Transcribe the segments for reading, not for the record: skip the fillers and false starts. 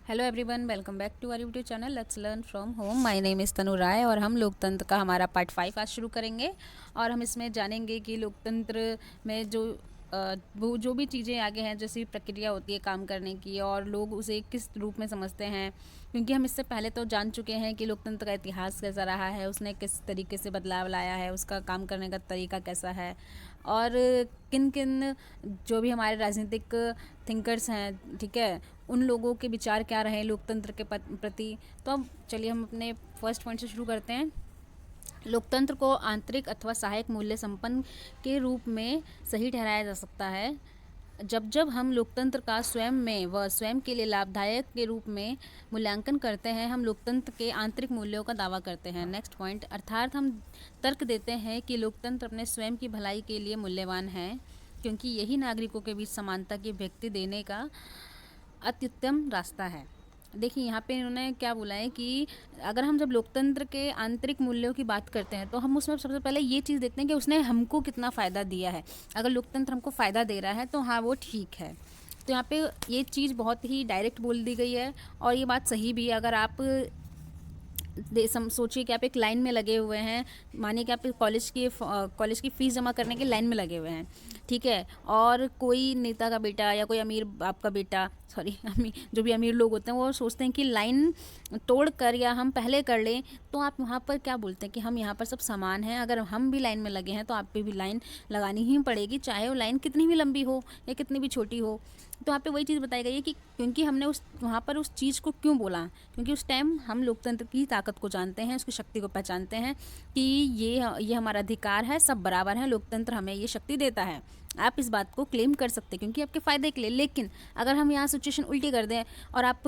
Hello everyone, welcome back to our YouTube channel let's learn from home. My name is Tanu Rai और हम लोकतंत्र का हमारा पार्ट 5 आज शुरू करेंगे। और हम इसमें जानेंगे कि लोकतंत्र में वो जो भी चीज़ें आगे हैं, जैसी प्रक्रिया होती है काम करने की, और लोग उसे किस रूप में समझते हैं। क्योंकि हम इससे पहले तो जान चुके हैं कि लोकतंत्र का इतिहास कैसा रहा है, उसने किस तरीके से बदलाव लाया है, उसका काम करने का तरीका कैसा है, और किन किन जो भी हमारे राजनीतिक थिंकर्स हैं, ठीक है, उन लोगों के विचार क्या रहे लोकतंत्र के प्रति। तो अब चलिए हम अपने फर्स्ट पॉइंट से शुरू करते हैं। लोकतंत्र को आंतरिक अथवा सहायक मूल्य संपन्न के रूप में सही ठहराया जा सकता है जब जब हम लोकतंत्र का स्वयं में व स्वयं के लिए लाभदायक के रूप में मूल्यांकन करते हैं, हम लोकतंत्र के आंतरिक मूल्यों का दावा करते हैं। नेक्स्ट पॉइंट, अर्थात हम तर्क देते हैं कि लोकतंत्र अपने स्वयं की भलाई के लिए मूल्यवान है, क्योंकि यही नागरिकों के बीच समानता की व्यक्ति देने का अत्युत्तम रास्ता है। देखिए यहाँ पे इन्होंने क्या बोला है कि अगर हम जब लोकतंत्र के आंतरिक मूल्यों की बात करते हैं तो हम उसमें सबसे पहले ये चीज़ देखते हैं कि उसने हमको कितना फ़ायदा दिया है। अगर लोकतंत्र हमको फ़ायदा दे रहा है तो हाँ, वो ठीक है। तो यहाँ पे ये चीज़ बहुत ही डायरेक्ट बोल दी गई है, और ये बात सही भी है। अगर आप सोचिए कि आप एक लाइन में लगे हुए हैं, मानिए कि आप कॉलेज की फ़ीस जमा करने के लाइन में लगे हुए हैं, ठीक है, और कोई नेता का बेटा या कोई अमीर बाप का बेटा, सॉरी जो भी अमीर लोग होते हैं वो सोचते हैं कि लाइन तोड़ कर या हम पहले कर लें। तो आप वहाँ पर क्या बोलते हैं कि हम यहाँ पर सब समान हैं, अगर हम भी लाइन में लगे हैं तो आप पे भी लाइन लगानी ही पड़ेगी, चाहे वो लाइन कितनी भी लंबी हो या कितनी भी छोटी हो। तो वहाँ पे वही चीज़ बताई गई है कि क्योंकि हमने वहाँ पर उस चीज़ को क्यों बोला, क्योंकि उस टाइम हम लोकतंत्र की ताकत को जानते हैं, उसकी शक्ति को पहचानते हैं कि ये हमारा अधिकार है, सब बराबर हैं, लोकतंत्र हमें ये शक्ति देता है। आप इस बात को क्लेम कर सकते हैं क्योंकि आपके फ़ायदे के लिए। लेकिन अगर हम यहाँ सिचुएशन उल्टी कर दें और आप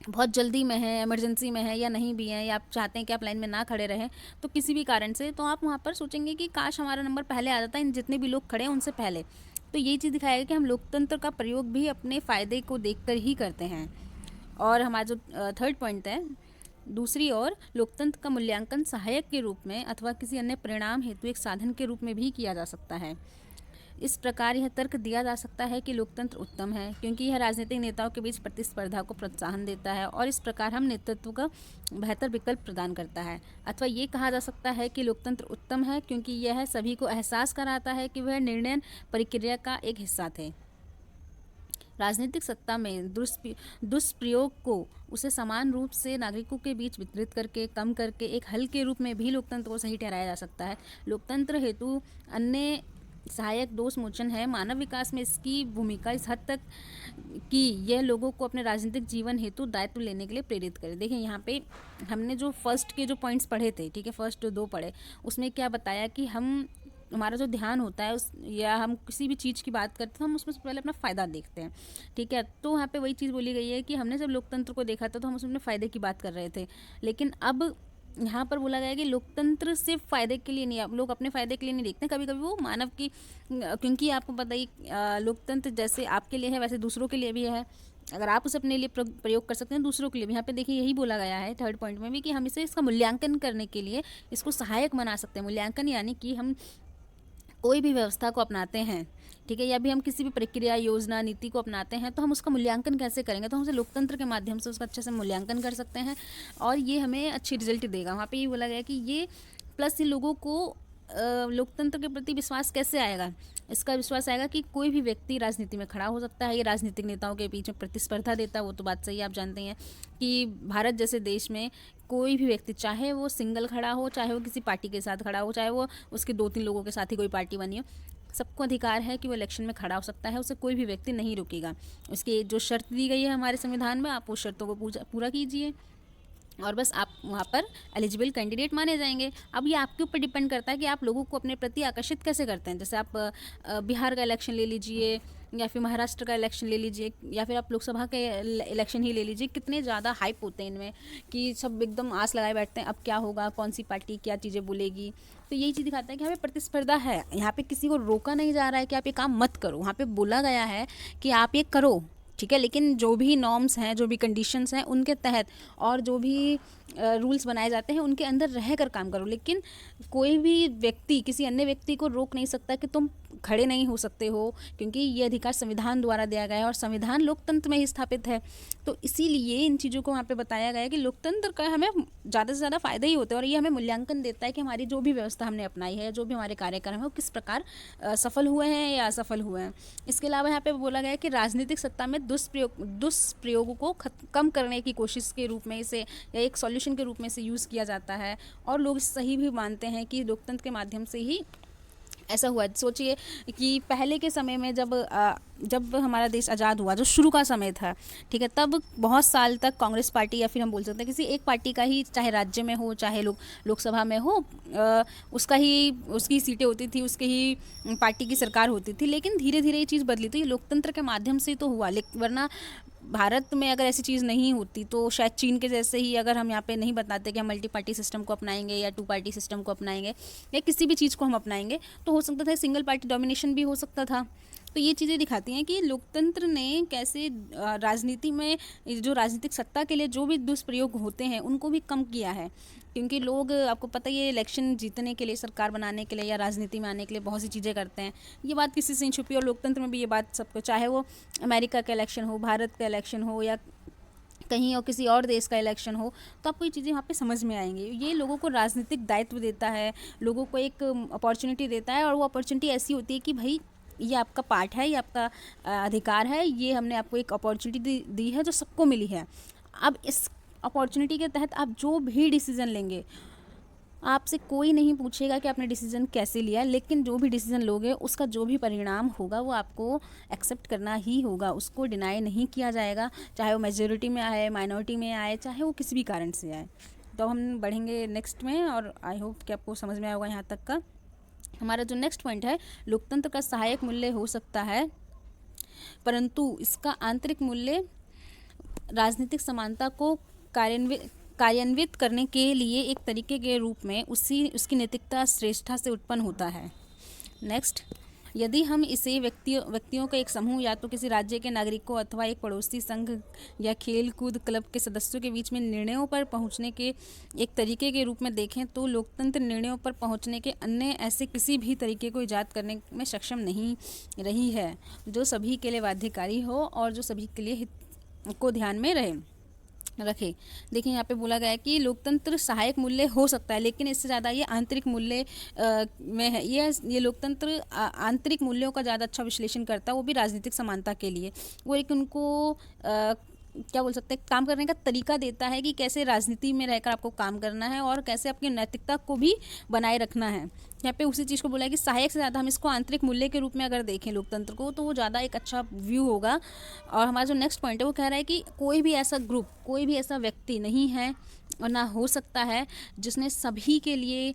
बहुत जल्दी में है, इमरजेंसी में है, या नहीं भी हैं, या आप चाहते हैं कि आप लाइन में ना खड़े रहें, तो किसी भी कारण से, तो आप वहाँ पर सोचेंगे कि काश हमारा नंबर पहले आ जाता है इन जितने भी लोग खड़े हैं उनसे पहले। तो ये चीज़ दिखाएगा कि हम लोकतंत्र का प्रयोग भी अपने फ़ायदे को देखकर ही करते हैं। और हमारा जो थर्ड पॉइंट है, दूसरी ओर लोकतंत्र का मूल्यांकन सहायक के रूप में अथवा किसी अन्य परिणाम हेतु एक साधन के रूप में भी किया जा सकता है। इस प्रकार यह तर्क दिया जा सकता है कि लोकतंत्र उत्तम है क्योंकि यह राजनीतिक नेताओं के बीच प्रतिस्पर्धा को प्रोत्साहन देता है और इस प्रकार हम नेतृत्व का बेहतर विकल्प प्रदान करता है। अथवा ये कहा जा सकता है कि लोकतंत्र उत्तम है क्योंकि यह सभी को एहसास कराता है कि वह निर्णय प्रक्रिया का एक हिस्सा थे। राजनीतिक सत्ता में दुष्प्रयोग को उसे समान रूप से नागरिकों के बीच वितरित करके कम करके एक हल के रूप में भी लोकतंत्र को सही ठहराया जा सकता है। लोकतंत्र हेतु अन्य सहायक दोष मोचन है। मानव विकास में इसकी भूमिका इस हद तक कि यह लोगों को अपने राजनीतिक जीवन हेतु दायित्व लेने के लिए प्रेरित करे। देखिए यहाँ पे हमने जो फर्स्ट के जो पॉइंट्स पढ़े थे, ठीक है, फर्स्ट जो 2 पढ़े, उसमें क्या बताया कि हमारा जो ध्यान होता है या हम किसी भी चीज़ की बात करते हैं तो हम उसमें से पहले अपना फ़ायदा देखते हैं, ठीक है। तो वहाँ पे वही चीज़ बोली गई है कि हमने जब लोकतंत्र को देखा था तो हम उसमें अपने फ़ायदे की बात कर रहे थे, लेकिन अब यहाँ पर बोला गया है कि लोकतंत्र सिर्फ फ़ायदे के लिए नहीं, आप लोग अपने फ़ायदे के लिए नहीं देखते हैं, कभी कभी वो मानव की, क्योंकि आपको पता ही लोकतंत्र जैसे आपके लिए है वैसे दूसरों के लिए भी है। अगर आप उसे अपने लिए प्रयोग कर सकते हैं, दूसरों के लिए भी। यहाँ पे देखिए यही बोला गया है थर्ड पॉइंट में भी कि हम इसे इसका मूल्यांकन करने के लिए इसको सहायक बना सकते हैं। मूल्यांकन यानी कि हम कोई भी व्यवस्था को अपनाते हैं, ठीक है, या भी हम किसी भी प्रक्रिया, योजना, नीति को अपनाते हैं तो हम उसका मूल्यांकन कैसे करेंगे, तो हम उसे लोकतंत्र के माध्यम से उसका अच्छे से मूल्यांकन कर सकते हैं और ये हमें अच्छी रिजल्ट देगा। वहाँ पे ये बोला गया कि ये प्लस ये लोगों को लोकतंत्र के प्रति विश्वास कैसे आएगा, इसका विश्वास आएगा कि कोई भी व्यक्ति राजनीति में खड़ा हो सकता है। ये राजनीतिक नेताओं के बीच में प्रतिस्पर्धा देता है, वो तो बात सही है, आप जानते हैं कि भारत जैसे देश में कोई भी व्यक्ति, चाहे वो सिंगल खड़ा हो, चाहे वो किसी पार्टी के साथ खड़ा हो, चाहे वो उसके 2-3 लोगों के साथ ही कोई पार्टी बनी हो, सबको अधिकार है कि वो इलेक्शन में खड़ा हो सकता है, उसे कोई भी व्यक्ति नहीं रोकेगा। उसकी जो शर्त दी गई है हमारे संविधान में, आप उस शर्तों को पूरा कीजिए और बस आप वहाँ पर एलिजिबल कैंडिडेट माने जाएंगे। अब ये आपके ऊपर डिपेंड करता है कि आप लोगों को अपने प्रति आकर्षित कैसे करते हैं। जैसे आप बिहार का इलेक्शन ले लीजिए, या फिर महाराष्ट्र का इलेक्शन ले लीजिए, या फिर आप लोकसभा के इलेक्शन ही ले लीजिए, कितने ज़्यादा हाइप होते हैं इनमें कि सब एकदम आस लगाए बैठते हैं अब क्या होगा, कौन सी पार्टी क्या चीज़ें बोलेगी। तो यही चीज़ दिखाता है कि हमें प्रतिस्पर्धा है, यहाँ पे किसी को रोका नहीं जा रहा है कि आप ये काम मत करो, वहाँ पे बोला गया है कि आप ये करो, ठीक है, लेकिन जो भी नॉर्म्स हैं, जो भी कंडीशंस हैं उनके तहत, और जो भी रूल्स बनाए जाते हैं उनके अंदर रह कर काम करो। लेकिन कोई भी व्यक्ति किसी अन्य व्यक्ति को रोक नहीं सकता कि तुम खड़े नहीं हो सकते हो, क्योंकि ये अधिकार संविधान द्वारा दिया गया है और संविधान लोकतंत्र में ही स्थापित है। तो इसीलिए इन चीज़ों को वहाँ पे बताया गया है कि लोकतंत्र का हमें ज़्यादा से ज़्यादा फ़ायदा ही होता है, और ये हमें मूल्यांकन देता है कि हमारी जो भी व्यवस्था हमने अपनाई है, जो भी हमारे कार्यक्रम है, वो किस प्रकार सफल हुए हैं या असफल हुए हैं। इसके अलावा यहाँ पे बोला गया है कि राजनीतिक सत्ता में दुष्प्रयोगों को कम करने की कोशिश के रूप में इसे, या एक सॉल्यूशन के रूप में इसे यूज़ किया जाता है, और लोग सही भी मानते हैं कि लोकतंत्र के माध्यम से ही ऐसा हुआ। सोचिए कि पहले के समय में जब हमारा देश आज़ाद हुआ, जो शुरू का समय था, ठीक है, तब बहुत साल तक कांग्रेस पार्टी, या फिर हम बोल सकते हैं किसी एक पार्टी का ही, चाहे राज्य में हो चाहे लोकसभा में हो, उसकी सीटें होती थी, उसके ही पार्टी की सरकार होती थी। लेकिन धीरे धीरे ये चीज़ बदली, तो ये लोकतंत्र के माध्यम से तो हुआ, लेकिन वरना भारत में अगर ऐसी चीज़ नहीं होती तो शायद चीन के जैसे ही, अगर हम यहाँ पे नहीं बताते कि हम मल्टी पार्टी सिस्टम को अपनाएंगे या टू पार्टी सिस्टम को अपनाएंगे या किसी भी चीज़ को हम अपनाएंगे, तो हो सकता था सिंगल पार्टी डोमिनेशन भी हो सकता था। तो ये चीज़ें दिखाती हैं कि लोकतंत्र ने कैसे राजनीति में, जो राजनीतिक सत्ता के लिए जो भी दुष्प्रयोग होते हैं उनको भी कम किया है। क्योंकि लोग, आपको पता ही है, इलेक्शन जीतने के लिए, सरकार बनाने के लिए या राजनीति में आने के लिए बहुत सी चीज़ें करते हैं। ये बात किसी से नहीं छुपी, और लोकतंत्र में भी ये बात सबको, चाहे वो अमेरिका का इलेक्शन हो, भारत का इलेक्शन हो, या कहीं और किसी और देश का इलेक्शन हो, तो आपको ये चीज़ें वहाँ पे समझ में आएंगी। ये लोगों को राजनीतिक दायित्व देता है, लोगों को एक अपॉर्चुनिटी देता है, और वो अपॉर्चुनिटी ऐसी होती है कि भाई ये आपका पार्ट है, ये आपका अधिकार है, ये हमने आपको एक अपॉर्चुनिटी दी है जो सबको मिली है। अब इस अपॉर्चुनिटी के तहत आप जो भी डिसीज़न लेंगे, आपसे कोई नहीं पूछेगा कि आपने डिसीज़न कैसे लिया, लेकिन जो भी डिसीज़न लोगे उसका जो भी परिणाम होगा वो आपको एक्सेप्ट करना ही होगा, उसको डिनाई नहीं किया जाएगा, चाहे वो मेजॉरिटी में आए, माइनॉरिटी में आए, चाहे वो किसी भी कारण से आए। तो हम बढ़ेंगे नेक्स्ट में, और आई होप कि आपको समझ में आया होगा यहाँ तक का। हमारा जो नेक्स्ट पॉइंट है, लोकतंत्र का सहायक मूल्य हो सकता है, परंतु इसका आंतरिक मूल्य राजनीतिक समानता को कार्यान्वित करने के लिए एक तरीके के रूप में उसकी नैतिकता श्रेष्ठता से उत्पन्न होता है। नेक्स्ट, यदि हम इसे व्यक्तियों का एक समूह, या तो किसी राज्य के नागरिकों अथवा एक पड़ोसी संघ या खेल कूद क्लब के सदस्यों के बीच में निर्णयों पर पहुंचने के एक तरीके के रूप में देखें, तो लोकतंत्र निर्णयों पर पहुंचने के अन्य ऐसे किसी भी तरीके को ईजाद करने में सक्षम नहीं रही है जो सभी के लिए बाध्यकारी हो और जो सभी के लिए हित को ध्यान में रखे। देखिए यहाँ पे बोला गया है कि लोकतंत्र सहायक मूल्य हो सकता है, लेकिन इससे ज़्यादा ये आंतरिक मूल्य में है। ये लोकतंत्र आंतरिक मूल्यों का ज़्यादा अच्छा विश्लेषण करता है, वो भी राजनीतिक समानता के लिए। वो एक उनको क्या बोल सकते हैं, काम करने का तरीका देता है कि कैसे राजनीति में रहकर आपको काम करना है और कैसे अपनी नैतिकता को भी बनाए रखना है। यहाँ पे उसी चीज़ को बोला है कि सहायक से ज़्यादा हम इसको आंतरिक मूल्य के रूप में अगर देखें लोकतंत्र को, तो वो ज़्यादा एक अच्छा व्यू होगा। और हमारा जो नेक्स्ट पॉइंट है वो कह रहा है कि कोई भी ऐसा ग्रुप, कोई भी ऐसा व्यक्ति नहीं है और ना हो सकता है जिसने सभी के लिए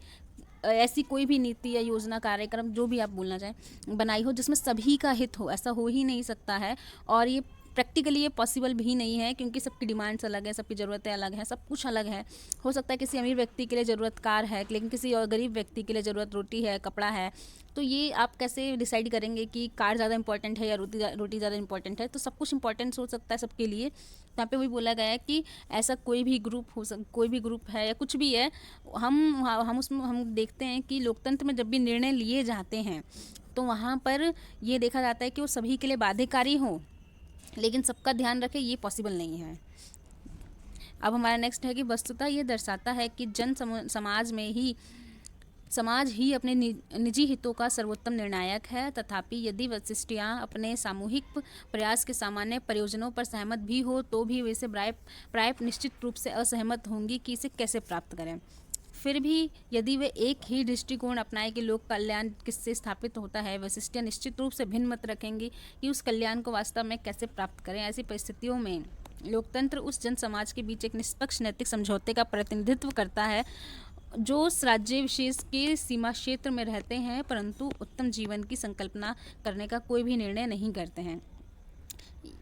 ऐसी कोई भी नीति या योजना, कार्यक्रम, जो भी आप बोलना चाहें, बनाई हो जिसमें सभी का हित हो। ऐसा हो ही नहीं सकता है, और ये प्रैक्टिकली ये पॉसिबल भी नहीं है, क्योंकि सबकी डिमांड्स अलग है, सबकी ज़रूरतें अलग हैं, सब कुछ अलग है। हो सकता है किसी अमीर व्यक्ति के लिए ज़रूरत कार है, लेकिन किसी और गरीब व्यक्ति के लिए ज़रूरत रोटी है, कपड़ा है। तो ये आप कैसे डिसाइड करेंगे कि कार ज़्यादा इंपॉर्टेंट है या रोटी ज़्यादा इंपॉर्टेंट है? तो सब कुछ इंपॉर्टेंट हो सकता है सबके लिए। यहाँ पे वही बोला गया है कि ऐसा कोई भी ग्रुप है या कुछ भी है, हम उसमें हम देखते हैं कि लोकतंत्र में जब भी निर्णय लिए जाते हैं तो वहाँ पर ये देखा जाता है कि वो सभी के लिए बाध्यकारी हो, लेकिन सबका ध्यान रखे, ये पॉसिबल नहीं है। अब हमारा नेक्स्ट है कि वस्तुतः ये दर्शाता है कि समाज ही अपने निजी हितों का सर्वोत्तम निर्णायक है। तथापि यदि वशिष्टियाँ अपने सामूहिक प्रयास के सामान्य प्रयोजनों पर सहमत भी हो तो भी वैसे प्राय निश्चित रूप से असहमत होंगी कि इसे कैसे प्राप्त करें। फिर भी यदि वे एक ही दृष्टिकोण अपनाए कि लोक कल्याण किससे स्थापित होता है, वशिष्टियाँ निश्चित रूप से भिन्न मत रखेंगी कि उस कल्याण को वास्तव में कैसे प्राप्त करें। ऐसी परिस्थितियों में लोकतंत्र उस जन समाज के बीच एक निष्पक्ष नैतिक समझौते का प्रतिनिधित्व करता है जो उस राज्य विशेष के सीमा क्षेत्र में रहते हैं, परंतु उत्तम जीवन की संकल्पना करने का कोई भी निर्णय नहीं करते हैं।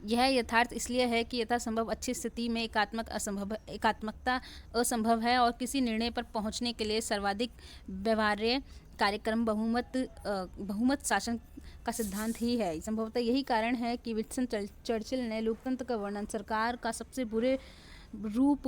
यह यथार्थ इसलिए है कि यथासंभव अच्छी स्थिति में एकात्मकता असंभव है और किसी निर्णय पर पहुंचने के लिए सर्वाधिक व्यवहार्य कार्यक्रम बहुमत शासन का सिद्धांत ही है। संभवतः यही कारण है कि विंस्टन चर्चिल ने लोकतंत्र का वर्णन सरकार का सबसे बुरे रूप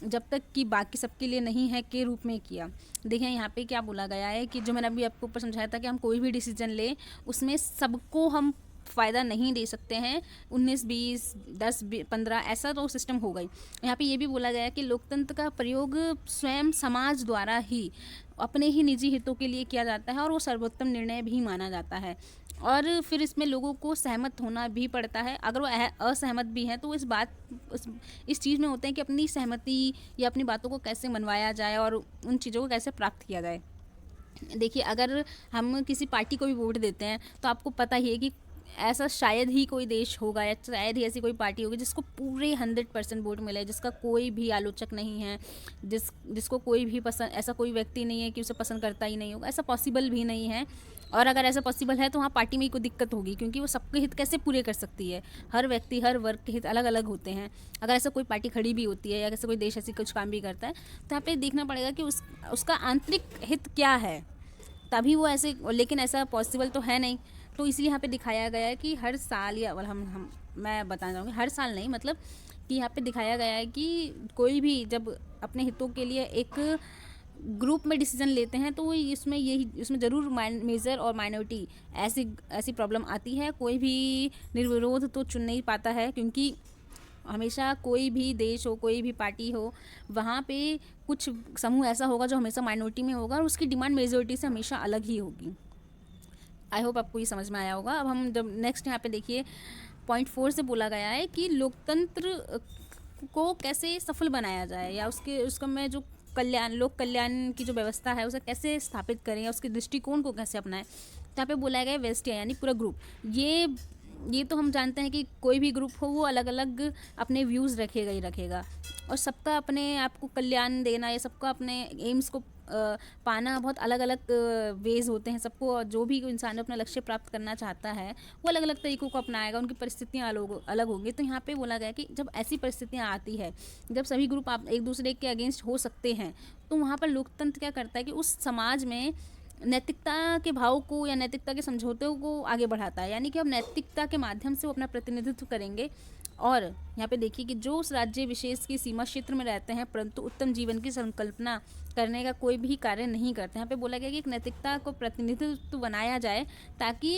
जब तक कि बाकी सबके लिए नहीं है के रूप में किया। देखिए यहाँ पे क्या बोला गया है कि जो मैंने अभी आपको ऊपर समझाया था कि हम कोई भी डिसीजन लें उसमें सबको हम फ़ायदा नहीं दे सकते हैं। 19 20 10 15 ऐसा तो सिस्टम हो गई। यहाँ पे ये भी बोला गया है कि लोकतंत्र का प्रयोग स्वयं समाज द्वारा ही अपने ही निजी हितों के लिए किया जाता है और वो सर्वोत्तम निर्णय भी माना जाता है। और फिर इसमें लोगों को सहमत होना भी पड़ता है। अगर वो असहमत भी हैं तो वो इस चीज़ में होते हैं कि अपनी सहमति या अपनी बातों को कैसे मनवाया जाए और उन चीज़ों को कैसे प्राप्त किया जाए। देखिए अगर हम किसी पार्टी को भी वोट देते हैं तो आपको पता ही है कि ऐसा शायद ही कोई देश होगा या शायद ही ऐसी कोई पार्टी होगी जिसको पूरे 100% वोट मिले, जिसका कोई भी आलोचक नहीं है, जिसको कोई भी पसंद, ऐसा कोई व्यक्ति नहीं है कि उसे पसंद करता ही नहीं होगा। ऐसा पॉसिबल भी नहीं है। और अगर ऐसा पॉसिबल है तो वहाँ पार्टी में ही कोई दिक्कत होगी, क्योंकि वो सबके हित कैसे पूरे कर सकती है। हर व्यक्ति हर वर्ग के हित अलग अलग होते हैं। अगर ऐसा कोई पार्टी खड़ी भी होती है या ऐसा कोई देश ऐसी कुछ काम भी करता है तो यहाँ पे देखना पड़ेगा कि उसका आंतरिक हित क्या है, तभी वो ऐसे, लेकिन ऐसा पॉसिबल तो है नहीं। तो इसलिए यहाँ पे दिखाया गया है कि हर साल, या हम मैं बताना चाहूँगी हर साल नहीं, मतलब कि यहाँ पे दिखाया गया है कि कोई भी जब अपने हितों के लिए एक ग्रुप में डिसीजन लेते हैं तो इसमें ज़रूर मेजर और माइनॉरिटी ऐसी प्रॉब्लम आती है। कोई भी निर्विरोध तो चुन नहीं पाता है, क्योंकि हमेशा कोई भी देश हो, कोई भी पार्टी हो, वहाँ पे कुछ समूह ऐसा होगा जो हमेशा माइनॉरिटी में होगा और उसकी डिमांड मेजॉरिटी से हमेशा अलग ही होगी। आई होप आपको ये समझ में आया होगा। अब हम जब नेक्स्ट यहाँ पे देखिए पॉइंट 4 से बोला गया है कि लोकतंत्र को कैसे सफल बनाया जाए या उसका में जो लोक कल्याण की जो व्यवस्था है उसे कैसे स्थापित करें या उसके दृष्टिकोण को कैसे अपनाएं। तो यहाँ पे बोला गया है वेस्टिया यानी पूरा ग्रुप। ये तो हम जानते हैं कि कोई भी ग्रुप हो वो अलग अलग अपने व्यूज़ रखेगा ही रखेगा, और सबका अपने आप को कल्याण देना या सबका अपने एम्स को पाना बहुत अलग अलग वेज होते हैं। सबको, जो भी इंसान अपना लक्ष्य प्राप्त करना चाहता है वो अलग अलग तरीक़ों को अपनाएगा, उनकी परिस्थितियाँ अलग होंगी। तो यहाँ पे बोला गया कि जब ऐसी परिस्थितियाँ आती है, जब सभी ग्रुप आप एक दूसरे के अगेंस्ट हो सकते हैं, तो वहाँ पर लोकतंत्र क्या करता है कि उस समाज में नैतिकता के भाव को या नैतिकता के समझौते को आगे बढ़ाता है। यानी कि अब नैतिकता के माध्यम से वो अपना प्रतिनिधित्व करेंगे। और यहाँ पे देखिए कि जो उस राज्य विशेष की सीमा क्षेत्र में रहते हैं परंतु उत्तम जीवन की संकल्पना करने का कोई भी कार्य नहीं करते। यहाँ पे बोला गया कि एक नैतिकता को प्रतिनिधित्व बनाया जाए ताकि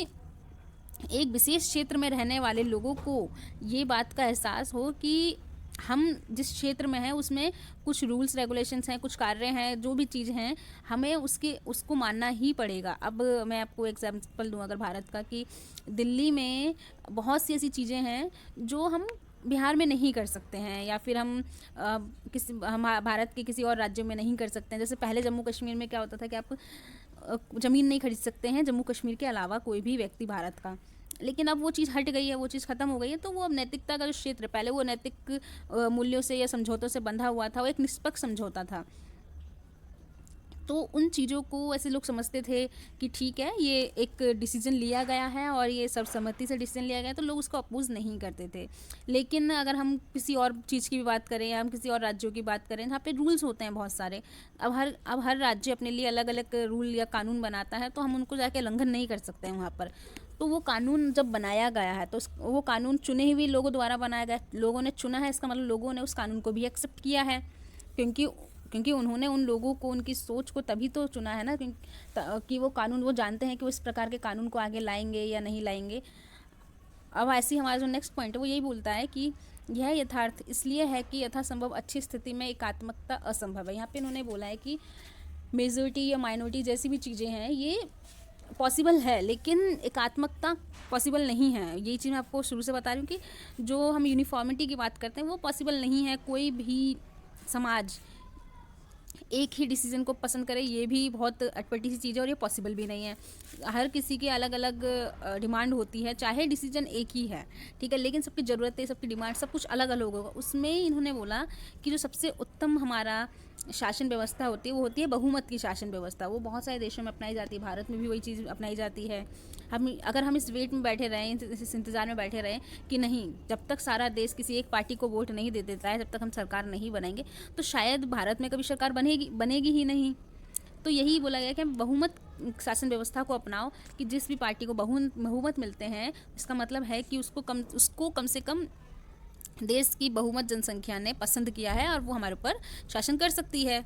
एक विशेष क्षेत्र में रहने वाले लोगों को ये बात का एहसास हो कि हम जिस क्षेत्र में हैं उसमें कुछ रूल्स रेगुलेशंस हैं, कुछ कार्य हैं, जो भी चीज़ हैं हमें उसको मानना ही पड़ेगा। अब मैं आपको एग्जांपल दूं अगर भारत का, कि दिल्ली में बहुत सी ऐसी चीज़ें हैं जो हम बिहार में नहीं कर सकते हैं, या फिर हम भारत के किसी और राज्य में नहीं कर सकते हैं। जैसे पहले जम्मू कश्मीर में क्या होता था कि आप ज़मीन नहीं खरीद सकते हैं जम्मू कश्मीर के अलावा कोई भी व्यक्ति भारत का, लेकिन अब वो चीज़ हट गई है, वो चीज़ ख़त्म हो गई है। तो वो अब नैतिकता का जो क्षेत्र, पहले वो नैतिक मूल्यों से या समझौतों से बंधा हुआ था, वो एक निष्पक्ष समझौता था। तो उन चीज़ों को ऐसे लोग समझते थे कि ठीक है ये एक डिसीजन लिया गया है और ये सर्वसम्मति से डिसीजन लिया गया है, तो लोग उसको अपोज नहीं करते थे। लेकिन अगर हम किसी और चीज़ की भी बात करें या हम किसी और राज्यों की बात करें जहाँ पे रूल्स होते हैं बहुत सारे, अब हर राज्य अपने लिए अलग अलग रूल या कानून बनाता है, तो हम उनको जाके उल्लंघन नहीं कर सकते हैं वहाँ पर। तो वो कानून जब बनाया गया है तो वो कानून चुने हुए लोगों द्वारा बनाया गया, लोगों ने चुना है, इसका मतलब लोगों ने उस कानून को भी एक्सेप्ट किया है, क्योंकि उन्होंने उन लोगों को, उनकी सोच को तभी तो चुना है ना, कि वो कानून, वो जानते हैं कि वो इस प्रकार के कानून को आगे लाएंगे या नहीं लाएंगे। अब ऐसे ही हमारा जो नेक्स्ट पॉइंट है वो यही बोलता है कि यह यथार्थ इसलिए है कि यथासंभव अच्छी स्थिति में एकात्मकता असंभव है। यहाँ पे इन्होंने बोला है कि मेजॉरिटी या माइनॉरिटी जैसी भी चीज़ें हैं ये पॉसिबल है, लेकिन एकात्मकता पॉसिबल नहीं है। यही चीज़ मैं आपको शुरू से बता रही हूँ कि जो हम यूनिफॉर्मिटी की बात करते हैं वो पॉसिबल नहीं है। कोई भी समाज एक ही डिसीजन को पसंद करे, ये भी बहुत अटपटी सी चीज़ है और ये पॉसिबल भी नहीं है। हर किसी की अलग अलग डिमांड होती है, चाहे डिसीजन एक ही है, ठीक है, लेकिन सबकी ज़रूरतें, सबकी डिमांड, सब कुछ अलग अलग होगा। उसमें इन्होंने बोला कि जो सबसे उत्तम हमारा शासन व्यवस्था होती है वो होती है बहुमत की शासन व्यवस्था। वो बहुत सारे देशों में अपनाई जाती है, भारत में भी वही चीज़ अपनाई जाती है। अगर हम इस वेट में बैठे रहें, इस इंतज़ार में बैठे रहें कि नहीं, जब तक सारा देश किसी एक पार्टी को वोट नहीं दे देता है, जब तक हम सरकार नहीं बनाएंगे, तो शायद भारत में कभी सरकार बनेगी ही नहीं। तो यही बोला गया कि बहुमत शासन व्यवस्था को अपनाओ, कि जिस भी पार्टी को बहुमत मिलते हैं, इसका मतलब है कि उसको कम से कम देश की बहुमत जनसंख्या ने पसंद किया है और वो हमारे ऊपर शासन कर सकती है।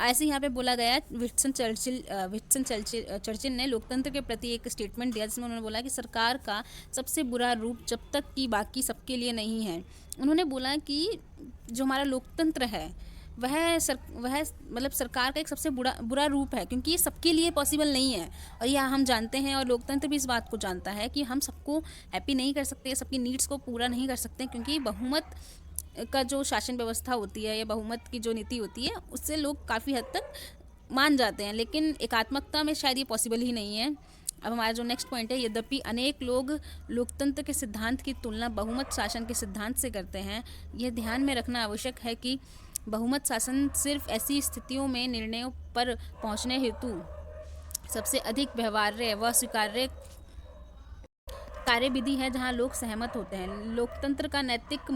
ऐसे यहाँ पे बोला गया है, चर्चिल ने लोकतंत्र के प्रति एक स्टेटमेंट दिया जिसमें उन्होंने बोला कि सरकार का सबसे बुरा रूप जब तक कि बाकी सबके लिए नहीं है। उन्होंने बोला कि जो हमारा लोकतंत्र है वह मतलब सरकार का एक सबसे बुरा रूप है, क्योंकि ये सबके लिए पॉसिबल नहीं है। और यह हम जानते हैं और लोकतंत्र भी इस बात को जानता है कि हम सबको हैप्पी नहीं कर सकते, सबकी नीड्स को पूरा नहीं कर सकते, क्योंकि बहुमत का जो शासन व्यवस्था होती है या बहुमत की जो नीति होती है उससे लोग काफ़ी हद तक मान जाते हैं, लेकिन एकात्मकता में शायद ये पॉसिबल ही नहीं है। अब हमारा जो नेक्स्ट पॉइंट है, यद्यपि अनेक लोग लोकतंत्र के सिद्धांत की तुलना बहुमत शासन के सिद्धांत से करते हैं, यह ध्यान में रखना आवश्यक है कि बहुमत शासन सिर्फ ऐसी स्थितियों में निर्णयों पर पहुंचने हेतु सबसे अधिक व्यवहार्य व स्वीकार्य कार्यविधि है जहां लोग सहमत होते हैं। लोकतंत्र का नैतिक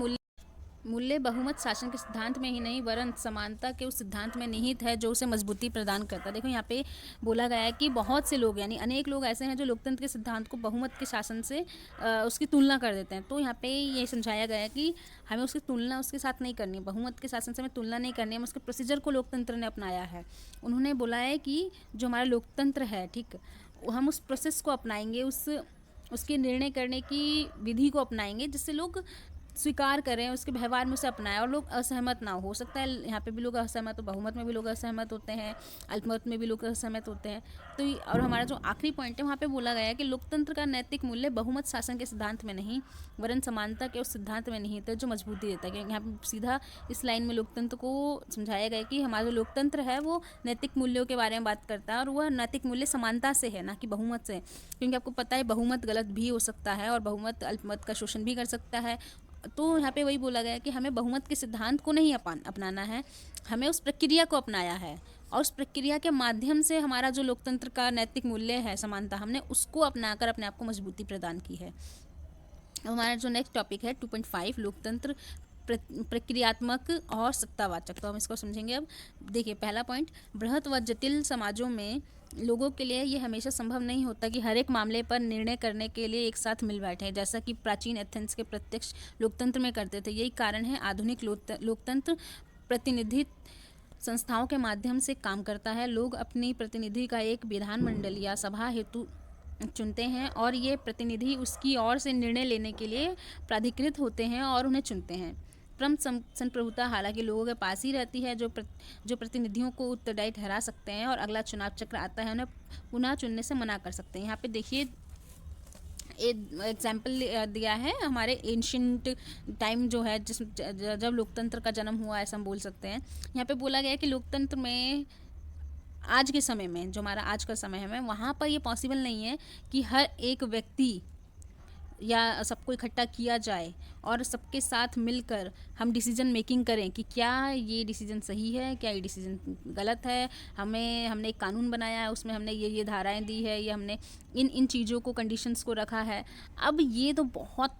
मूल्य बहुमत शासन के सिद्धांत में ही नहीं वरन समानता के उस सिद्धांत में निहित है जो उसे मजबूती प्रदान करता है। देखो यहाँ पे बोला गया है कि बहुत से लोग यानी अनेक लोग ऐसे हैं जो लोकतंत्र के सिद्धांत को बहुमत के शासन से उसकी तुलना कर देते हैं। तो यहाँ पे ये समझाया गया है कि हमें उसकी तुलना उसके साथ नहीं करनी, बहुमत के शासन से हमें तुलना नहीं करनी है, उसके प्रोसीजर को लोकतंत्र ने अपनाया है। उन्होंने बोला है कि जो हमारा लोकतंत्र है, ठीक, हम उस प्रोसेस को अपनाएंगे, उसके निर्णय करने की विधि को अपनाएंगे जिससे लोग स्वीकार करें, उसके व्यवहार में उसे अपनाएं और लोग असहमत ना हो सकता है यहाँ पे भी लोग असहमत हो, बहुमत में भी लोग असहमत होते हैं, अल्पमत में भी लोग असहमत होते हैं। तो और हमारा जो आखिरी पॉइंट है वहाँ पे बोला गया है कि लोकतंत्र का नैतिक मूल्य बहुमत शासन के सिद्धांत में नहीं वरन समानता के उस सिद्धांत में निहित है जो मजबूती देता है। यहाँ पे सीधा इस लाइन में लोकतंत्र को समझाया गया कि हमारा जो लोकतंत्र है वो नैतिक मूल्यों के बारे में बात करता है और वह नैतिक मूल्य समानता से है, ना कि बहुमत से, क्योंकि आपको पता है बहुमत गलत भी हो सकता है और बहुमत अल्पमत का शोषण भी कर सकता है। तो यहाँ पे वही बोला गया है कि हमें बहुमत के सिद्धांत को नहीं अपनाना है, हमें उस प्रक्रिया को अपनाया है और उस प्रक्रिया के माध्यम से हमारा जो लोकतंत्र का नैतिक मूल्य है समानता, हमने उसको अपनाकर अपने आप को मजबूती प्रदान की है। अब हमारा जो नेक्स्ट टॉपिक है 2.5 लोकतंत्र प्रक्रियात्मक और सत्तावाचक। तो हम इसको समझेंगे। अब देखिए पहला पॉइंट, बृहत व जटिल समाजों में लोगों के लिए ये हमेशा संभव नहीं होता कि हर एक मामले पर निर्णय करने के लिए एक साथ मिल बैठे, जैसा कि प्राचीन एथेंस के प्रत्यक्ष लोकतंत्र में करते थे। यही कारण है आधुनिक लोकतंत्र प्रतिनिधि संस्थाओं के माध्यम से काम करता है। लोग अपनी प्रतिनिधि का एक विधानमंडल या सभा हेतु चुनते हैं और ये प्रतिनिधि उसकी ओर से निर्णय लेने के लिए प्राधिकृत होते हैं और उन्हें चुनते हैं। परम संप्रभुता हालांकि लोगों के पास ही रहती है, जो प्रतिनिधियों को उत्तरदायी ठहरा सकते हैं और अगला चुनाव चक्र आता है उन्हें पुनः चुनने से मना कर सकते हैं। यहाँ पे देखिए एग्जाम्पल दिया है हमारे एंशियंट टाइम जो है जब लोकतंत्र का जन्म हुआ, ऐसा हम बोल सकते हैं। यहाँ पे बोला गया है कि लोकतंत्र में आज के समय में, जो हमारा आज का समय है, वहाँ पर ये पॉसिबल नहीं है कि हर एक व्यक्ति या सबको इकट्ठा किया जाए और सबके साथ मिलकर हम डिसीजन मेकिंग करें कि क्या ये डिसीजन सही है, क्या ये डिसीजन गलत है। हमने एक कानून बनाया है, उसमें हमने ये धाराएं दी है, ये हमने इन चीज़ों को, कंडीशंस को रखा है। अब ये तो बहुत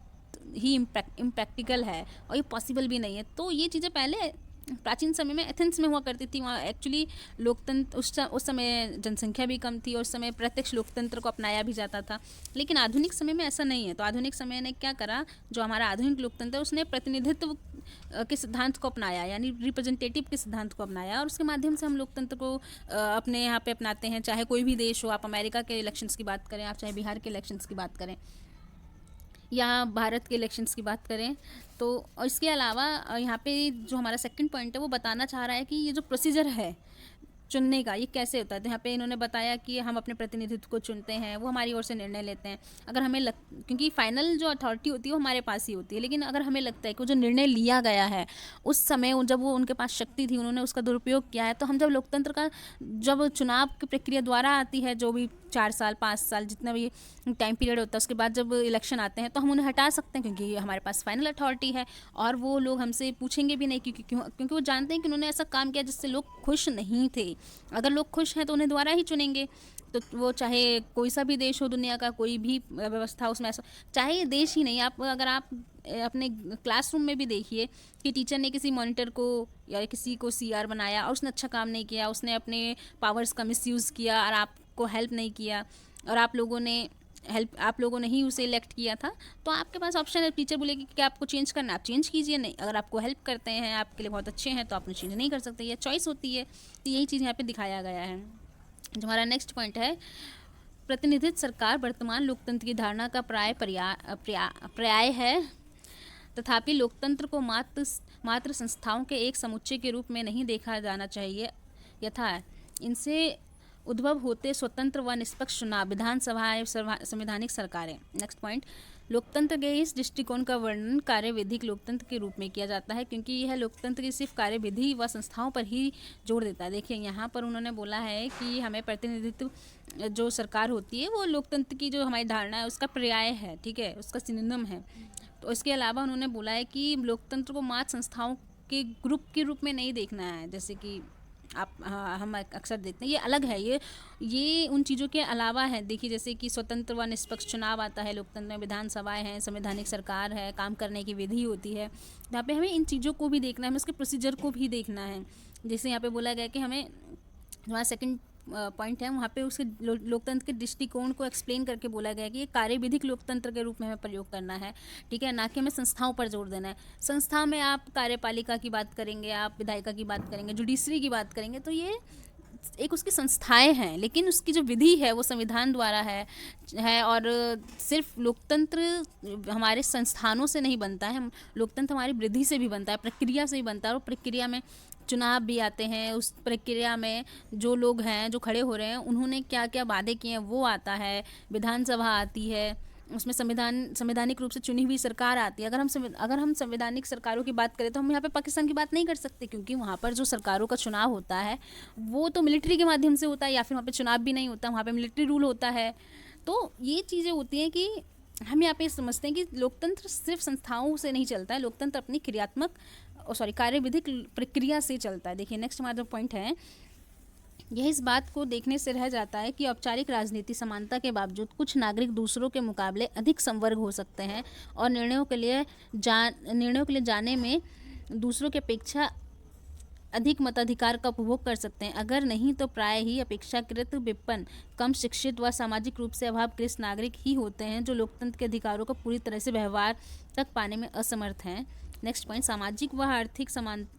ही इम्प्रैक्टिकल है और ये पॉसिबल भी नहीं है। तो ये चीज़ें पहले प्राचीन समय में एथेंस में हुआ करती थी। वहाँ एक्चुअली लोकतंत्र उस समय जनसंख्या भी कम थी और उस समय प्रत्यक्ष लोकतंत्र को अपनाया भी जाता था। लेकिन आधुनिक समय में ऐसा नहीं है। तो आधुनिक समय ने क्या करा, जो हमारा आधुनिक लोकतंत्र है उसने प्रतिनिधित्व के सिद्धांत को अपनाया, यानी रिप्रेजेंटेटिव के सिद्धांत को अपनाया और उसके माध्यम से हम लोकतंत्र को अपने यहाँ पे अपनाते हैं। चाहे कोई भी देश हो, आप अमेरिका के इलेक्शंस की बात करें, आप चाहे बिहार के इलेक्शंस की बात करें या भारत के इलेक्शंस की बात करें। तो और इसके अलावा यहाँ पे जो हमारा सेकंड पॉइंट है वो बताना चाह रहा है कि ये जो प्रोसीजर है चुनने का, ये कैसे होता है। तो यहाँ पे इन्होंने बताया कि हम अपने प्रतिनिधित्व को चुनते हैं, वो हमारी ओर से निर्णय लेते हैं। अगर हमें क्योंकि फाइनल जो अथॉरिटी होती है वो हमारे पास ही होती है, लेकिन अगर हमें लगता है कि वो जो निर्णय लिया गया है उस समय जब वो उनके पास शक्ति थी, उन्होंने उसका दुरुपयोग किया है, तो हम जब लोकतंत्र का जब चुनाव की प्रक्रिया द्वारा आती है, जो भी 4 साल 5 साल जितना भी टाइम पीरियड होता है, उसके बाद जब इलेक्शन आते हैं तो हम उन्हें हटा सकते हैं, क्योंकि हमारे पास फाइनल अथॉरिटी है और वो लोग हमसे पूछेंगे भी नहीं, क्योंकि वो जानते हैं कि उन्होंने ऐसा काम किया जिससे लोग खुश नहीं थे। अगर लोग खुश हैं तो उन्हें दोबारा ही चुनेंगे। तो वो चाहे कोई सा भी देश हो, दुनिया का कोई भी व्यवस्था उसमें ऐसा, चाहे ये देश ही नहीं, अगर आप अपने क्लासरूम में भी देखिए कि टीचर ने किसी मॉनिटर को या किसी को सीआर बनाया और उसने अच्छा काम नहीं किया, उसने अपने पावर्स का मिसयूज़ किया और आपको हेल्प नहीं किया और आप लोगों ने हेल्प आप लोगों ने ही उसे इलेक्ट किया था, तो आपके पास ऑप्शन है। टीचर बोलेगी कि आपको चेंज करना, आप चेंज कीजिए, नहीं अगर आपको हेल्प करते हैं, आपके लिए बहुत अच्छे हैं, तो आप चेंज नहीं कर सकते, ये चॉइस होती है। तो यही चीज़ यहाँ पे दिखाया गया है। जो हमारा नेक्स्ट पॉइंट है, प्रतिनिधित्व सरकार वर्तमान लोकतंत्र की धारणा का पर्याय है, तथापि लोकतंत्र को मात्र संस्थाओं के एक समुच्चय के रूप में नहीं देखा जाना चाहिए, यथा इनसे उद्भव होते स्वतंत्र व निष्पक्ष चुनाव, विधानसभा एवं संवैधानिक सरकारें। नेक्स्ट पॉइंट, लोकतंत्र के इस दृष्टिकोण का वर्णन कार्यविधिक लोकतंत्र के रूप में किया जाता है, क्योंकि यह लोकतंत्र की सिर्फ कार्यविधि व संस्थाओं पर ही जोर देता है। देखिए यहाँ पर उन्होंने बोला है कि हमें प्रतिनिधित्व जो सरकार होती है वो लोकतंत्र की जो हमारी धारणा है उसका पर्याय है, ठीक है, उसका सिनोनिम है। तो इसके अलावा उन्होंने बोला है कि लोकतंत्र को मात्र संस्थाओं के ग्रुप के रूप में नहीं देखना है, जैसे कि हम अक्सर देखते हैं, ये अलग है, ये उन चीज़ों के अलावा है। देखिए जैसे कि स्वतंत्र व निष्पक्ष चुनाव आता है लोकतंत्र में, विधानसभाएं हैं, संवैधानिक सरकार है, काम करने की विधि होती है। यहाँ पे हमें इन चीज़ों को भी देखना है, हमें उसके प्रोसीजर को भी देखना है। जैसे यहाँ पे बोला गया कि हमें हमारा सेकंड पॉइंट है, वहाँ पे उसके लोकतंत्र के दृष्टिकोण को एक्सप्लेन करके बोला गया कि ये कार्यविधिक लोकतंत्र के रूप में हमें प्रयोग करना है, ठीक है, ना कि हमें संस्थाओं पर जोर देना है। संस्था में आप कार्यपालिका की बात करेंगे, आप विधायिका की बात करेंगे, जुडिशरी की बात करेंगे, तो ये एक उसकी संस्थाएं हैं, लेकिन उसकी जो विधि है वो संविधान द्वारा है। और सिर्फ लोकतंत्र हमारे संस्थानों से नहीं बनता है, हम लोकतंत्र हमारी विधि से भी बनता है, प्रक्रिया से भी बनता है। और प्रक्रिया में चुनाव भी आते हैं, उस प्रक्रिया में जो लोग हैं जो खड़े हो रहे हैं उन्होंने क्या क्या वादे किए हैं वो आता है, विधानसभा आती है, उसमें संवैधानिक रूप से चुनी हुई सरकार आती है। अगर हम संवैधानिक सरकारों की बात करें तो हम यहाँ पे पाकिस्तान की बात नहीं कर सकते, क्योंकि वहाँ पर जो सरकारों का चुनाव होता है वो तो मिलिट्री के माध्यम से होता है, या फिर वहाँ पे चुनाव भी नहीं होता, वहाँ पे मिलिट्री रूल होता है। तो ये चीज़ें होती हैं कि हम यहाँ पे समझते हैं कि लोकतंत्र सिर्फ संस्थाओं से नहीं चलता है, लोकतंत्र अपनी कार्यविधिक प्रक्रिया से चलता है। देखिए नेक्स्ट हमारा जो पॉइंट है, यह इस बात को देखने से रह जाता है कि औपचारिक राजनीति समानता के बावजूद कुछ नागरिक दूसरों के मुकाबले अधिक संवर्ग हो सकते हैं और निर्णयों के लिए जाने में दूसरों की अपेक्षा अधिक मताधिकार का उपभोग कर सकते हैं। अगर नहीं तो प्राय ही अपेक्षाकृत विपन्न, कम शिक्षित व सामाजिक रूप से अभावग्रस्त नागरिक ही होते हैं जो लोकतंत्र के अधिकारों को पूरी तरह से व्यवहार तक पाने में असमर्थ हैं। नेक्स्ट पॉइंट, सामाजिक व आर्थिक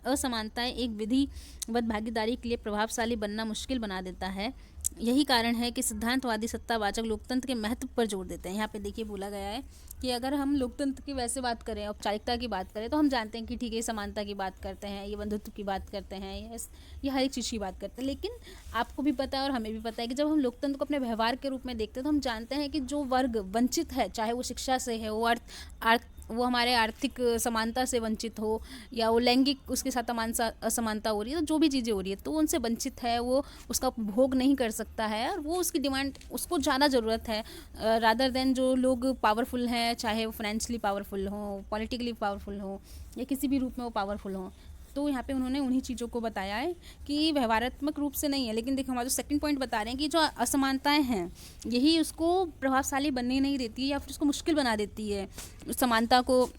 असमानताएं एक विधिवत भागीदारी के लिए प्रभावशाली बनना मुश्किल बना देता है। यही कारण है कि सिद्धांतवादी सत्तावाचक लोकतंत्र के महत्व पर जोर देते हैं। यहाँ पे देखिए बोला गया है कि अगर हम लोकतंत्र की वैसे बात करें, औपचारिकता की बात करें, तो हम जानते हैं कि ठीक है समानता की बात करते हैं, ये बंधुत्व की बात करते हैं, ये हर एक चीज़ की बात करते हैं। लेकिन आपको भी पता है और हमें भी पता है कि जब हम लोकतंत्र को अपने व्यवहार के रूप में देखते हैं तो हम जानते हैं कि जो वर्ग वंचित है, चाहे वो शिक्षा से है, वो हमारे आर्थिक समानता से वंचित हो, या वो लैंगिक उसके साथ असमानता हो रही है, तो जो भी चीज़ें हो रही है तो उनसे वंचित है, वो उसका उपभोग नहीं कर सकता है और वो उसकी डिमांड उसको ज़्यादा ज़रूरत है रादर देन जो लोग पावरफुल हैं, चाहे वो फाइनेंशियली पावरफुल हो, पॉलिटिकली पावरफुल हो, या किसी भी रूप में वो पावरफुल हो। तो यहाँ पे उन्होंने उन्हीं चीज़ों को बताया है कि व्यवहारात्मक रूप से नहीं है। लेकिन देखो हमारा जो सेकंड पॉइंट बता रहे हैं कि जो असमानताएं हैं यही उसको प्रभावशाली बनने नहीं देती है या फिर उसको मुश्किल बना देती है। समानता को,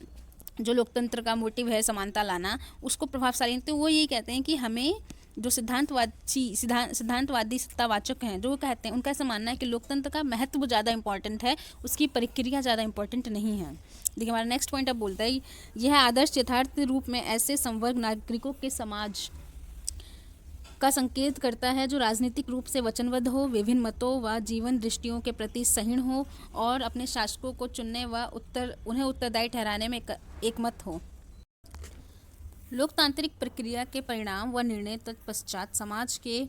जो लोकतंत्र का मोटिव है समानता लाना, उसको प्रभावशाली, तो वो यही कहते हैं कि हमें जो सिद्धांतवादी सत्तावाचक हैं जो वो कहते हैं, उनका ऐसा मानना है कि लोकतंत्र का महत्व ज़्यादा इंपॉर्टेंट है, उसकी प्रक्रिया ज़्यादा इंपॉर्टेंट नहीं है। देखिए हमारा नेक्स्ट पॉइंट अब बोलता है, यह आदर्श यथार्थ रूप में ऐसे संवर्ग नागरिकों के समाज का संकेत करता है जो राजनीतिक रूप से वचनबद्ध हो, विभिन्न मतों व जीवन दृष्टियों के प्रति सहिष्णु हो और अपने शासकों को चुनने व उन्हें उत्तरदायी ठहराने में एकमत हो। लोकतांत्रिक प्रक्रिया के परिणाम व निर्णय तत्पश्चात समाज के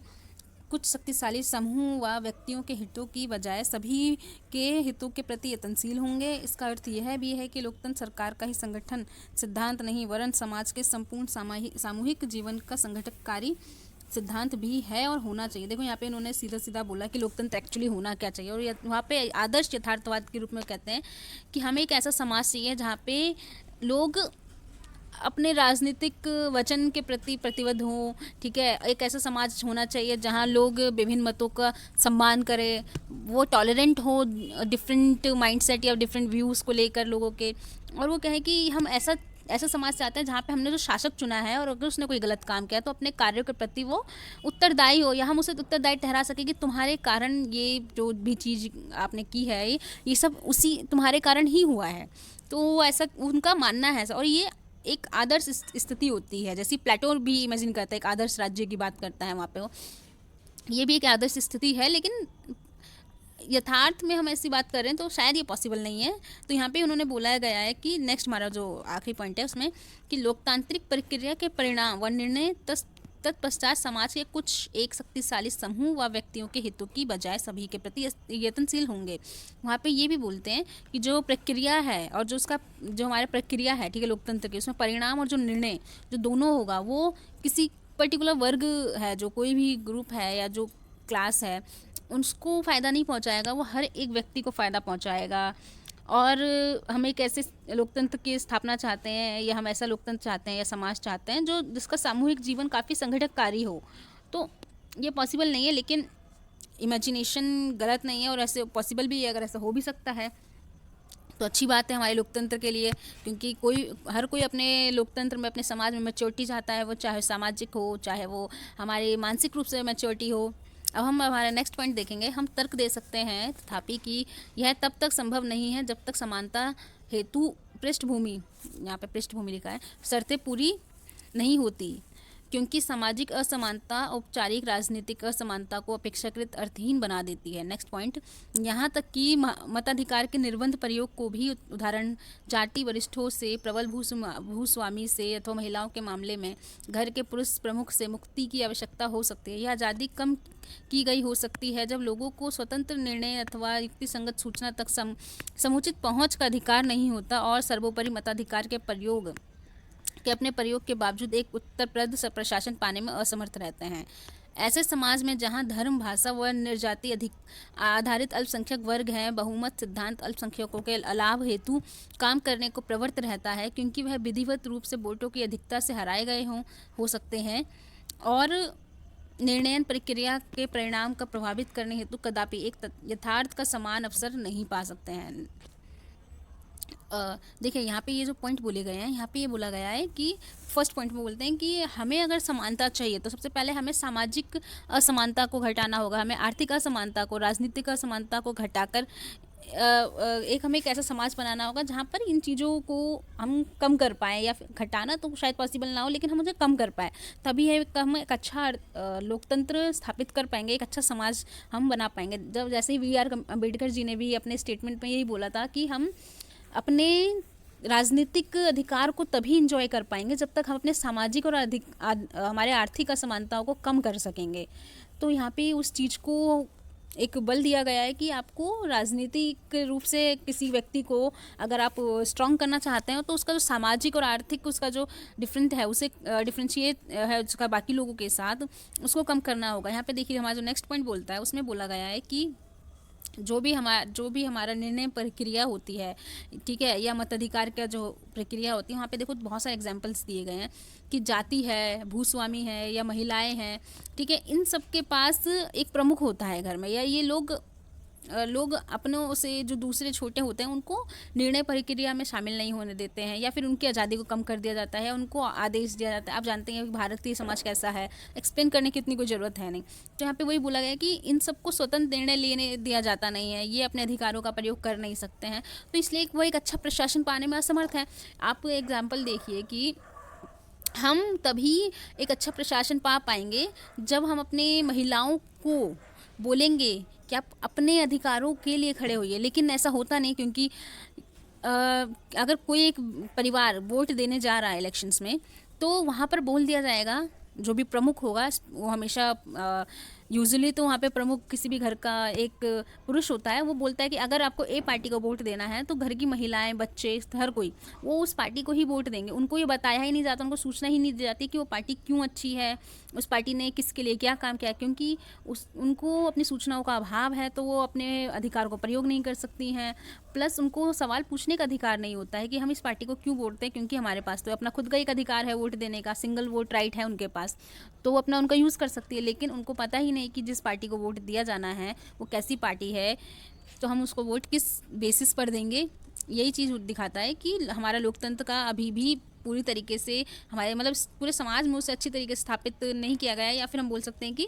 कुछ शक्तिशाली समूह व व्यक्तियों के हितों की बजाय सभी के हितों के प्रति यत्नशील होंगे। इसका अर्थ यह भी है कि लोकतंत्र सरकार का ही संगठन सिद्धांत नहीं, वरन समाज के संपूर्ण सामूहिक जीवन का संगठनकारी सिद्धांत भी है और होना चाहिए। देखो यहाँ पे इन्होंने सीधा सीधा बोला कि लोकतंत्र एक्चुअली होना क्या चाहिए, और वहाँ पे आदर्श यथार्थवाद के रूप में कहते हैं कि हमें एक ऐसा समाज चाहिए जहाँ पे लोग अपने राजनीतिक वचन के प्रति प्रतिबद्ध हों, ठीक है। एक ऐसा समाज होना चाहिए जहाँ लोग विभिन्न मतों का सम्मान करें, वो टॉलरेंट हो डिफरेंट माइंडसेट या डिफरेंट व्यूज़ को लेकर लोगों के, और वो कहें कि हम ऐसा ऐसा समाज चाहते हैं जहाँ पे हमने जो शासक चुना है और अगर उसने कोई गलत काम किया तो अपने कार्यों के प्रति वो उत्तरदायी हो, या हम उसे उत्तरदायी ठहरा सके कि तुम्हारे कारण ये जो भी चीज़ आपने की है ये सब उसी तुम्हारे कारण ही हुआ है। तो ऐसा उनका मानना है ऐसा, और ये एक आदर्श स्थिति होती है। जैसे प्लेटो भी इमेजिन करता है, एक आदर्श राज्य की बात करता है वहाँ पे वो, ये भी एक आदर्श स्थिति है, लेकिन यथार्थ में हम ऐसी बात कर रहे हैं तो शायद ये पॉसिबल नहीं है। तो यहाँ पे उन्होंने बोला गया है कि नेक्स्ट हमारा जो आखिरी पॉइंट है उसमें कि लोकतांत्रिक प्रक्रिया के परिणाम व निर्णय तत्पश्चात समाज के कुछ एक शक्तिशाली समूह व व्यक्तियों के हितों की बजाय सभी के प्रति यत्नशील होंगे। वहाँ पे ये भी बोलते हैं कि जो प्रक्रिया है और जो उसका जो हमारी प्रक्रिया है, ठीक है, लोकतंत्र की, उसमें परिणाम और जो निर्णय जो दोनों होगा वो किसी पर्टिकुलर वर्ग है, जो कोई भी ग्रुप है या जो क्लास है उसको फ़ायदा नहीं पहुंचाएगा, वो हर एक व्यक्ति को फ़ायदा पहुंचाएगा। और हम एक ऐसे लोकतंत्र की स्थापना चाहते हैं, या हम ऐसा लोकतंत्र चाहते हैं या समाज चाहते हैं जो जिसका सामूहिक जीवन काफ़ी संगठनकारी हो। तो ये पॉसिबल नहीं है, लेकिन इमेजिनेशन गलत नहीं है और ऐसे पॉसिबल भी है, अगर ऐसा हो भी सकता है तो अच्छी बात है हमारे लोकतंत्र के लिए। क्योंकि हर कोई अपने लोकतंत्र में, अपने समाज में मैच्योरिटी चाहता है, वो चाहे सामाजिक हो, चाहे वो हमारे मानसिक रूप से मैच्योरिटी हो। अब हम हमारा नेक्स्ट पॉइंट देखेंगे। हम तर्क दे सकते हैं तथापि कि यह तब तक संभव नहीं है जब तक समानता हेतु पृष्ठभूमि, यहाँ पे पृष्ठभूमि लिखा है, शर्तें पूरी नहीं होती, क्योंकि सामाजिक असमानता औपचारिक राजनीतिक असमानता को अपेक्षाकृत अर्थहीन बना देती है। नेक्स्ट पॉइंट, यहाँ तक कि मताधिकार के निर्बंध प्रयोग को भी, उदाहरण जाति वरिष्ठों से, प्रबल भूस्वामी से, अथवा महिलाओं के मामले में घर के पुरुष प्रमुख से मुक्ति की आवश्यकता हो सकती है। यह आज़ादी कम की गई हो सकती है जब लोगों को स्वतंत्र निर्णय अथवा युक्तिसंगत सूचना तक समुचित पहुँच का अधिकार नहीं होता, और सर्वोपरि मताधिकार के अपने प्रयोग के बावजूद एक उत्तरप्रद प्रशासन पाने में असमर्थ रहते हैं। ऐसे समाज में जहां धर्म, भाषा व निर्जाति आधारित अल्पसंख्यक वर्ग हैं, बहुमत सिद्धांत अल्पसंख्यकों के लाभ हेतु काम करने को प्रवृत्त रहता है, क्योंकि वह विधिवत रूप से वोटों की अधिकता से हराए गए हो सकते हैं और निर्णयन प्रक्रिया के परिणाम का प्रभावित करने हेतु कदापि एक यथार्थ का समान अवसर नहीं पा सकते हैं। देखिए यहाँ पे ये जो पॉइंट बोले गए हैं, यहाँ पे ये बोला गया है कि फर्स्ट पॉइंट में बोलते हैं कि हमें अगर समानता चाहिए तो सबसे पहले हमें सामाजिक असमानता को घटाना होगा, हमें आर्थिक असमानता को, राजनीतिक असमानता को घटाकर हमें एक ऐसा समाज बनाना होगा जहाँ पर इन चीज़ों को हम कम कर पाएँ, या फिर घटाना तो शायद पॉसिबल ना हो लेकिन हम उसे कम कर पाएँ, तभी हम एक अच्छा लोकतंत्र स्थापित कर पाएंगे, एक अच्छा समाज हम बना पाएंगे। जब जैसे ही वी.आर. अम्बेडकर जी ने भी अपने स्टेटमेंट में यही बोला था कि हम अपने राजनीतिक अधिकार को तभी इंजॉय कर पाएंगे जब तक हम अपने सामाजिक और हमारे आर्थिक असमानताओं को कम कर सकेंगे। तो यहाँ पे उस चीज़ को एक बल दिया गया है कि आपको राजनीतिक रूप से किसी व्यक्ति को अगर आप स्ट्रॉन्ग करना चाहते हैं तो उसका जो सामाजिक और आर्थिक उसका जो डिफरेंट है उसे डिफ्रेंशिएट है उसका बाकी लोगों के साथ, उसको कम करना होगा। यहाँ पे देखिए हमारा जो नेक्स्ट पॉइंट बोलता है उसमें बोला गया है कि जो भी हमारा निर्णय प्रक्रिया होती है, ठीक है, या मताधिकार का जो प्रक्रिया होती है, वहाँ पे देखो बहुत सारे एग्जांपल्स दिए गए हैं कि जाति है, भूस्वामी है या महिलाएं हैं, ठीक है, इन सब के पास एक प्रमुख होता है घर में, या ये लोग अपनों से जो दूसरे छोटे होते हैं उनको निर्णय प्रक्रिया में शामिल नहीं होने देते हैं, या फिर उनकी आज़ादी को कम कर दिया जाता है, उनको आदेश दिया जाता है। आप जानते हैं कि भारतीय समाज कैसा है, एक्सप्लेन करने की इतनी कोई ज़रूरत है नहीं। तो यहाँ पे वही बोला गया कि इन सबको स्वतंत्र निर्णय लेने दिया जाता नहीं है, ये अपने अधिकारों का प्रयोग कर नहीं सकते हैं, तो इसलिए वो एक अच्छा प्रशासन पाने में असमर्थ है। आप एग्जाम्पल देखिए कि हम तभी एक अच्छा प्रशासन पा पाएंगे जब हम अपने महिलाओं को बोलेंगे कि आप अपने अधिकारों के लिए खड़े होइए, लेकिन ऐसा होता नहीं, क्योंकि अगर कोई एक परिवार वोट देने जा रहा है इलेक्शंस में तो वहाँ पर बोल दिया जाएगा, जो भी प्रमुख होगा वो हमेशा यूजुअली तो वहाँ पे प्रमुख किसी भी घर का एक पुरुष होता है, वो बोलता है कि अगर आपको ए पार्टी को वोट देना है तो घर की महिलाएं, बच्चे, हर कोई वो उस पार्टी को ही वोट देंगे। उनको ये बताया ही नहीं जाता, उनको सूचना ही नहीं दी जाती कि वो पार्टी क्यों अच्छी है, उस पार्टी ने किसके लिए क्या काम किया, क्योंकि उनको अपनी सूचनाओं का अभाव है तो वो अपने अधिकार को प्रयोग नहीं कर सकती हैं। प्लस उनको सवाल पूछने का अधिकार नहीं होता है कि हम इस पार्टी को क्यों वोट दें, क्योंकि हमारे पास तो अपना खुद का एक अधिकार है वोट देने का, सिंगल वोट राइट है उनके पास, तो वो अपना उनका यूज़ कर सकती है। लेकिन उनको पता ही नहीं कि जिस पार्टी को वोट दिया जाना है वो कैसी पार्टी है, तो हम उसको वोट किस बेसिस पर देंगे, यही चीज़ दिखाता है कि हमारा लोकतंत्र का अभी भी पूरी तरीके से हमारे मतलब पूरे समाज में उसे अच्छी तरीके से स्थापित नहीं किया गया है, या फिर हम बोल सकते हैं कि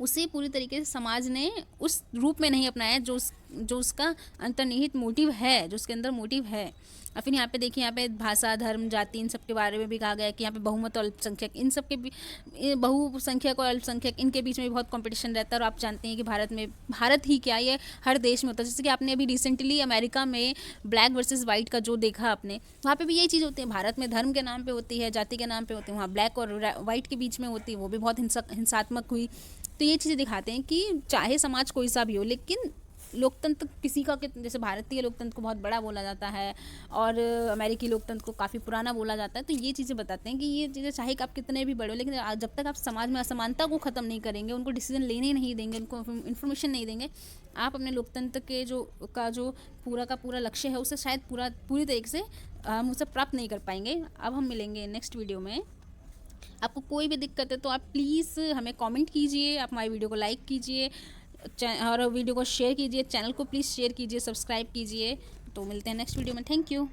उसे पूरी तरीके से समाज ने उस रूप में नहीं अपनाया जो उसका अंतर्निहित मोटिव है, जो उसके अंदर मोटिव है। और फिर यहाँ पे देखिए, यहाँ पे भाषा, धर्म, जाति, इन सब के बारे में भी कहा गया है कि यहाँ पे बहुमत और अल्पसंख्यक, इन सब के बहुसंख्यक और अल्पसंख्यक, इनके बीच में भी बहुत कंपटीशन रहता है। और आप जानते हैं कि भारत ही क्या, ये हर देश में होता है। जैसे कि आपने अभी रिसेंटली अमेरिका में ब्लैक वर्सेस वाइट का जो देखा आपने, वहाँ पे भी यही चीज़ होती है। भारत में धर्म के नाम पे होती है, जाति के नाम पे होती है, वहाँ ब्लैक और वाइट के बीच में होती है, वो भी बहुत हिंसात्मक हुई। तो ये चीज़ें दिखाते हैं कि चाहे समाज कोई सा भी हो, लेकिन लोकतंत्र किसी का, जैसे भारतीय लोकतंत्र को बहुत बड़ा बोला जाता है और अमेरिकी लोकतंत्र को काफ़ी पुराना बोला जाता है। तो ये चीज़ें बताते हैं कि ये चीज़ें चाहे कि आप कितने भी बड़े हो, लेकिन जब तक आप समाज में असमानता को ख़त्म नहीं करेंगे, उनको डिसीजन लेने नहीं देंगे, उनको इन्फॉर्मेशन नहीं देंगे, आप अपने लोकतंत्र के जो पूरा का पूरा लक्ष्य है उसे शायद पूरी तरीके से हम उसे प्राप्त नहीं कर पाएंगे। अब हम मिलेंगे नेक्स्ट वीडियो में। आपको कोई भी दिक्कत है तो आप प्लीज़ हमें कमेंट कीजिए, आप हमारी वीडियो को लाइक कीजिए और वीडियो को शेयर कीजिए, चैनल को प्लीज़ शेयर कीजिए, सब्सक्राइब कीजिए। तो मिलते हैं नेक्स्ट वीडियो में। Thank you.